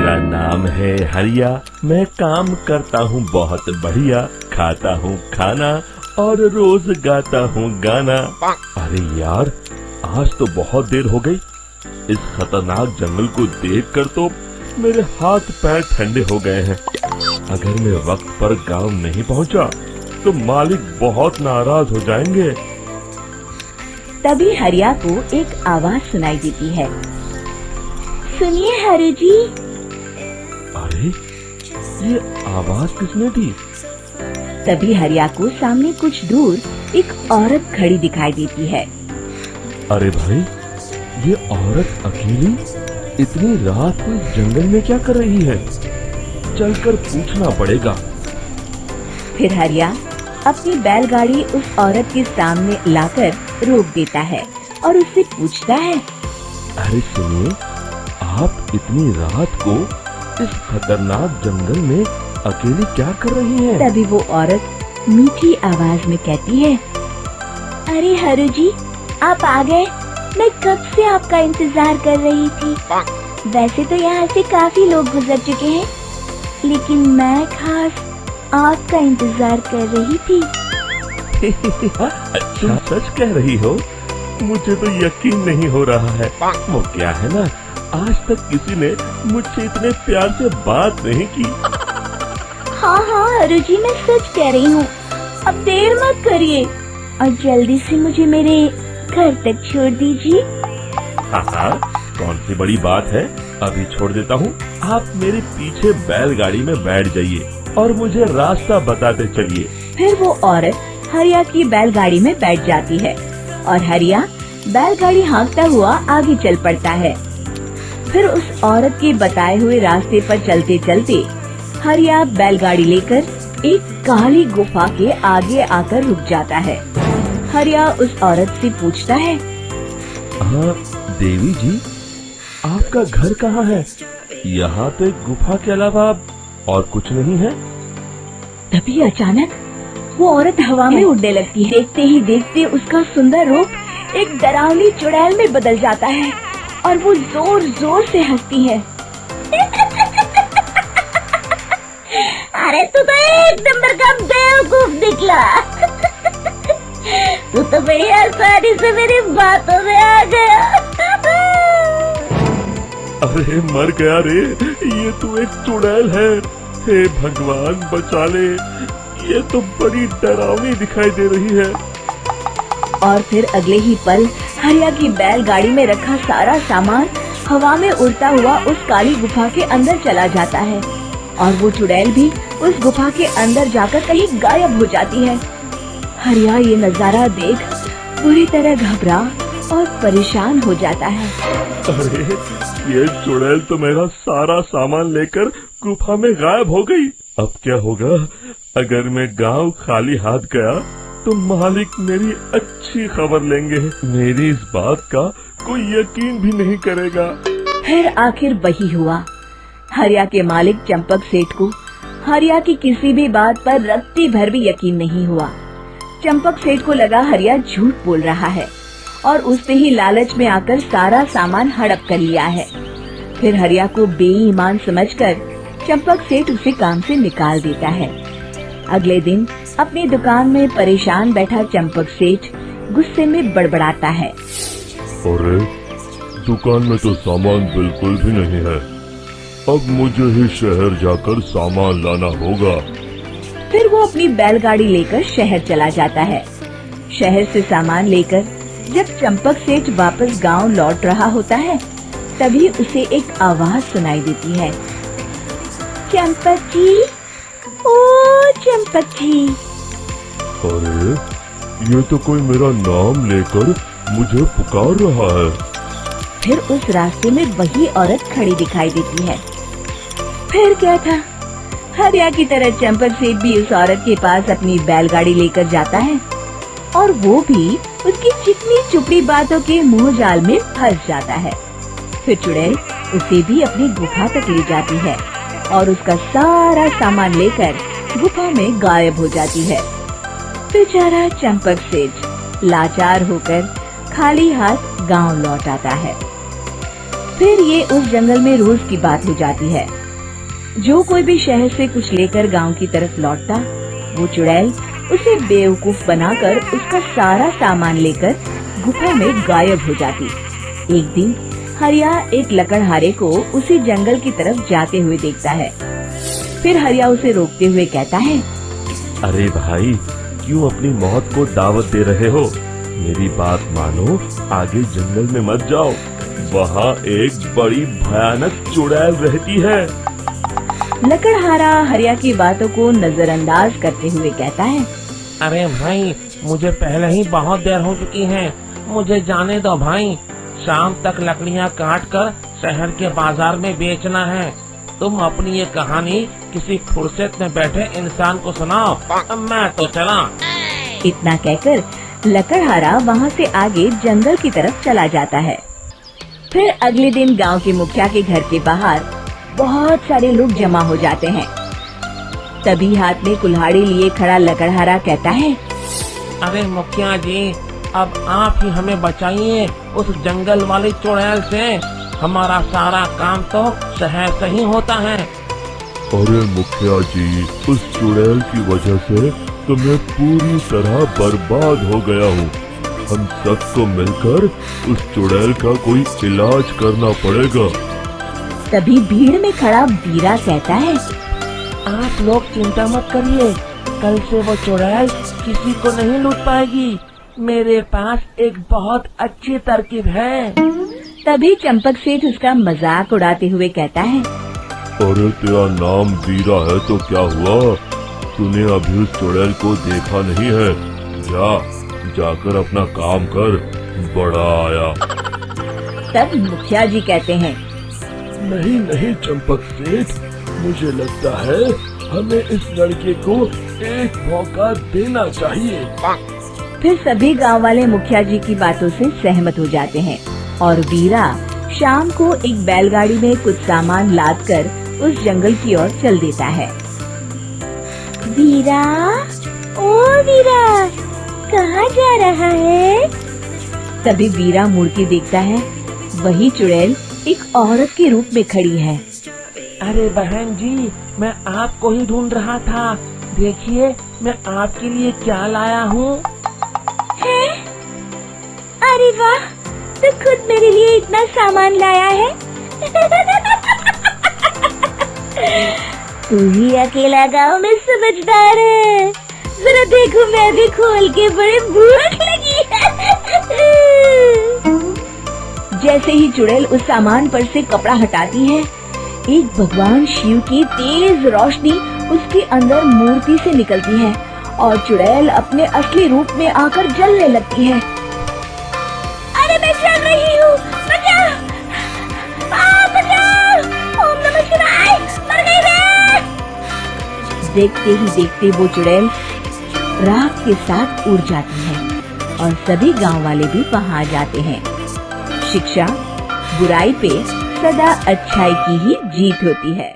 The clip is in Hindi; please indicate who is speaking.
Speaker 1: मेरा नाम है हरिया, मैं काम करता हूँ बहुत बढ़िया, खाता हूँ खाना और रोज गाता हूँ गाना। अरे यार, आज तो बहुत देर हो गई। इस खतरनाक जंगल को देखकर तो मेरे हाथ पैर ठंडे हो गए हैं। अगर मैं वक्त पर गांव नहीं पहुंचा तो मालिक बहुत नाराज हो जाएंगे।
Speaker 2: तभी हरिया को एक आवाज सुनाई देती है। सुनिए हरु जी।
Speaker 1: अरे, ये आवाज किसने दी?
Speaker 2: तभी हरिया को सामने कुछ दूर एक औरत खड़ी दिखाई देती है।
Speaker 1: अरे भाई, ये औरत अकेली इतनी रात को इस जंगल में क्या कर रही है? चलकर पूछना पड़ेगा।
Speaker 2: फिर हरिया अपनी बैलगाड़ी उस औरत के सामने लाकर रोक देता है और उससे पूछता है।
Speaker 1: अरे सुनिए, आप इतनी रात को इस खतरनाक जंगल में अकेली क्या कर रही हैं?
Speaker 2: तभी वो औरत मीठी आवाज में कहती है, अरे हरु जी, आप आ गए। मैं कब से आपका इंतजार कर रही थी। वैसे तो यहाँ से काफी लोग गुजर चुके हैं, लेकिन मैं खास आपका इंतजार कर रही थी।
Speaker 1: तुम सच कह रही हो? मुझे तो यकीन नहीं हो रहा है। वो क्या है ना, आज तक किसी ने मुझसे इतने प्यार से बात नहीं की।
Speaker 2: हाँ हरु जी, मैं सच कह रही हूँ। अब देर मत करिए और जल्दी से मुझे मेरे घर तक छोड़ दीजिए।
Speaker 1: हाँ, कौन सी बड़ी बात है, अभी छोड़ देता हूँ। आप मेरे पीछे बैलगाड़ी में बैठ जाइए और मुझे रास्ता बताते चलिए।
Speaker 2: फिर वो औरत हरिया की बैलगाड़ी में बैठ जाती है और हरिया बैलगाड़ी हाँकता हुआ आगे चल पड़ता है। फिर उस औरत के बताए हुए रास्ते पर चलते चलते हरिया बैलगाड़ी लेकर एक काली गुफा के आगे आकर रुक जाता है। हरिया उस औरत से पूछता है,
Speaker 1: हाँ देवी जी, आपका घर कहाँ है? यहाँ तो एक गुफा के अलावा और कुछ नहीं है।
Speaker 2: तभी अचानक वो औरत हवा में उड़ने लगती है। देखते ही देखते उसका सुंदर रूप एक डरावनी चुड़ैल में बदल जाता है और वो जोर जोर से हंसती है। अरे तू तो एक नंबर का बेवकूफ निकला। तू तो बड़ी आसानी से मेरी बातों में आ गया।
Speaker 1: अरे मर गया रे, ये तो एक चुड़ैल है। हे भगवान बचा ले, ये तो बड़ी डरावनी दिखाई दे रही है।
Speaker 2: और फिर अगले ही पल हरिया की बैलगाड़ी में रखा सारा सामान हवा में उड़ता हुआ उस काली गुफा के अंदर चला जाता है और वो चुड़ैल भी उस गुफा के अंदर जाकर कहीं गायब हो जाती है। हरिया ये नजारा देख पूरी तरह घबरा और परेशान हो जाता है।
Speaker 1: अरे, ये चुड़ैल तो मेरा सारा सामान लेकर गुफा में गायब हो गई। अब क्या होगा? अगर मैं गांव खाली हाथ गया तो मालिक मेरी अच्छी खबर लेंगे। मेरी इस बात का कोई यकीन भी नहीं करेगा।
Speaker 2: फिर आखिर वही हुआ। हरिया के मालिक चंपक सेठ को हरिया की किसी भी बात पर रत्ती भर भी यकीन नहीं हुआ। चंपक सेठ को लगा हरिया झूठ बोल रहा है और उसने ही लालच में आकर सारा सामान हड़प कर लिया है। फिर हरिया को बेईमान समझकर चंपक सेठ उसे काम से निकाल देता है। अगले दिन अपनी दुकान में परेशान बैठा चंपक सेठ गुस्से में बड़बड़ाता है।
Speaker 1: अरे, दुकान में तो सामान बिल्कुल भी नहीं है। अब मुझे ही शहर जाकर सामान लाना होगा।
Speaker 2: फिर वो अपनी बैलगाड़ी लेकर शहर चला जाता है। शहर से सामान लेकर जब चंपक सेठ वापस गांव लौट रहा होता है, तभी उसे एक आवाज सुनाई देती है। चंपक जी, ओ चंपक जी।
Speaker 1: अरे, ये तो कोई मेरा नाम लेकर मुझे पुकार रहा है।
Speaker 2: फिर उस रास्ते में वही औरत खड़ी दिखाई देती है। फिर क्या था, हरिया की तरह चंपक सेठ भी उस औरत के पास अपनी बैलगाड़ी लेकर जाता है और वो भी उसकी चिकनी चुपड़ी बातों के मोह जाल में फंस जाता है। फिर चुड़ैल उसे भी अपनी गुफा तक ले जाती है और उसका सारा सामान लेकर गुफा में गायब हो जाती है। बेचारा चंपक सेठ लाचार होकर खाली हाथ गांव लौट आता है। फिर ये उस जंगल में रोज की बात हो जाती है। जो कोई भी शहर से कुछ लेकर गांव की तरफ लौटता, वो चुड़ैल उसे बेवकूफ बनाकर उसका सारा सामान लेकर गुफा में गायब हो जाती। एक दिन हरिया एक लकड़हारे को उसी जंगल की तरफ जाते हुए देखता है। फिर हरिया उसे रोकते हुए कहता है,
Speaker 1: अरे भाई, क्यों अपनी मौत को दावत दे रहे हो? मेरी बात मानो, आगे जंगल में मत जाओ। वहाँ एक बड़ी भयानक चुड़ैल रहती है।
Speaker 2: लकड़हारा हरिया की बातों को नजरअंदाज करते हुए कहता है,
Speaker 3: अरे भाई, मुझे पहले ही बहुत देर हो चुकी है, मुझे जाने दो भाई। शाम तक लकड़ियाँ काट कर शहर के बाजार में बेचना है। तुम अपनी ये कहानी किसी फुर्सत में बैठे इंसान को सुनाओ, मैं तो चला।
Speaker 2: इतना कहकर लकड़हारा वहाँ से आगे जंगल की तरफ चला जाता है। फिर अगले दिन गांव के मुखिया के घर के बाहर बहुत सारे लोग जमा हो जाते हैं। तभी हाथ में कुल्हाड़ी लिए खड़ा लकड़हारा कहता है,
Speaker 3: अरे मुखिया जी, अब आप ही हमें बचाइए उस जंगल वाली चुड़ैल से। हमारा सारा काम तो शहर से ही होता है।
Speaker 1: अरे मुखिया जी, उस चुड़ैल की वजह से तो मैं पूरी तरह बर्बाद हो गया हूँ। हम सबको मिलकर उस चुड़ैल का कोई इलाज करना पड़ेगा।
Speaker 2: तभी भीड़ में खड़ा वीरा कहता है,
Speaker 3: आप लोग चिंता मत करिए, कल से वो चुड़ैल किसी को नहीं लूट पाएगी। मेरे पास एक बहुत अच्छी तरकीब है।
Speaker 2: तभी चंपक सेठ उसका मजाक उड़ाते हुए कहता है,
Speaker 1: अरे तेरा नाम वीरा है तो क्या हुआ? तूने अभी उस चुड़ैल को देखा नहीं है? जाकर अपना काम कर, बड़ा आया।
Speaker 2: तब मुखिया जी कहते हैं,
Speaker 1: नहीं चंपक सेठ, मुझे लगता है हमें इस लड़के को एक मौका देना चाहिए।
Speaker 2: फिर सभी गांव वाले मुखिया जी की बातों से सहमत हो जाते हैं और वीरा शाम को एक बैलगाड़ी में कुछ सामान लाद कर उस जंगल की ओर चल देता है। वीरा, ओ वीरा, कहाँ जा रहा है? तभी वीरा मुड़ के देखता है, वही चुड़ैल एक औरत के रूप में खड़ी है।
Speaker 3: अरे बहन जी, मैं आपको ही ढूंढ रहा था। देखिए, मैं आपके लिए क्या लाया हूँ।
Speaker 2: अरे वाह, तो खुद मेरे लिए इतना सामान लाया है। तू ही अकेला गांव में समझदार है। जरा देखो, मैं भी खोल के, बड़े भूख लगी है। जैसे ही चुड़ैल उस सामान पर से कपड़ा हटाती है, एक भगवान शिव की तेज रोशनी उसके अंदर मूर्ति से निकलती है और चुड़ैल अपने असली रूप में आकर जलने लगती है। अरे मैं जल रही हूँ, बचाओ! बचाओ! ओम नमः शिवाय! मर गई मैं! देखते ही देखते वो चुड़ैल राख के साथ उड़ जाती है और सभी गांव वाले भी वहां जाते हैं। शिक्षा बुराई पे सदा अच्छाई की ही जीत होती है।